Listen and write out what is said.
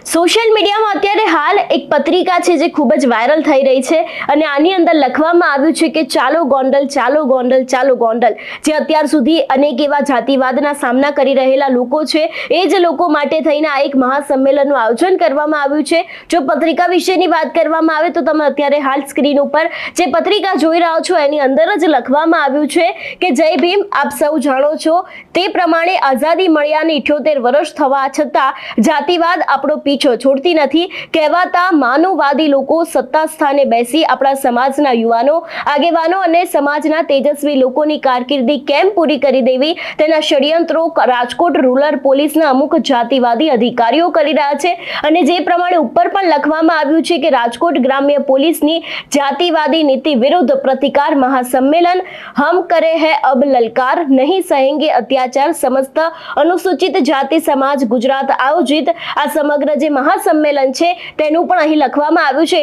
Social મીડિયામાં અત્યારે હાલ એક પત્રિકા છે જે ખૂબ જ વાયરલ થઈ રહી છે અને આની અંદર લખવામાં આવ્યું છે કે ચાલો ગોંડલ, ચાલો ગોંડલ, ચાલો ગોંડલ। જે અત્યાર સુધી અનેક એવા જાતિવાદના સામના કરી રહેલા લોકો છે એ જ લોકો માટે થઈને આ એક મહાસંમેલનનું આયોજન કરવામાં આવ્યું છે। જો પત્રિકા વિશેની વાત કરવામાં આવે તો તમે અત્યારે હાલ સ્ક્રીન ઉપર જે પત્રિકા જોઈ રહ્યા છો એની અંદર જ લખવામાં આવ્યું છે કે જય ભીમ। આપ સૌ જાણો છો તે પ્રમાણે આઝાદી મળ્યાને 78 વર્ષ થવા છતાં જાતિવાદ આપણો પીછો છોડતી નથી કહેવાતા માનવવાદી લોકો સત્તા સ્થાને બેસી આપણા સમાજના યુવાનો, આગેવાનો અને સમાજના તેજસ્વી લોકોની કારકિર્દી કેમ પૂરી કરી દેવી તેના ષડયંત્રો રાજકોટ રૂરલ પોલીસના અમુક જાતિવાદી અધિકારીઓ કરી રહ્યા છે। અને જે પ્રમાણે ઉપર પણ લખવામાં આવ્યું છે કે રાજકોટ ગ્રામ્ય પોલીસની જાતિવાદી નીતિ વિરુદ્ધ પ્રતિકાર મહાસંમેલન हम करे है अब ललकार नहीं सहेंगे અત્યાચાર સમસ્ત અનુસૂચિત જાતિ સમાજ ગુજરાત આયોજિત આ સમગ્ર જે મહાસંમેલન છે તેનું પણ અહીં લખવામાં આવ્યું છે।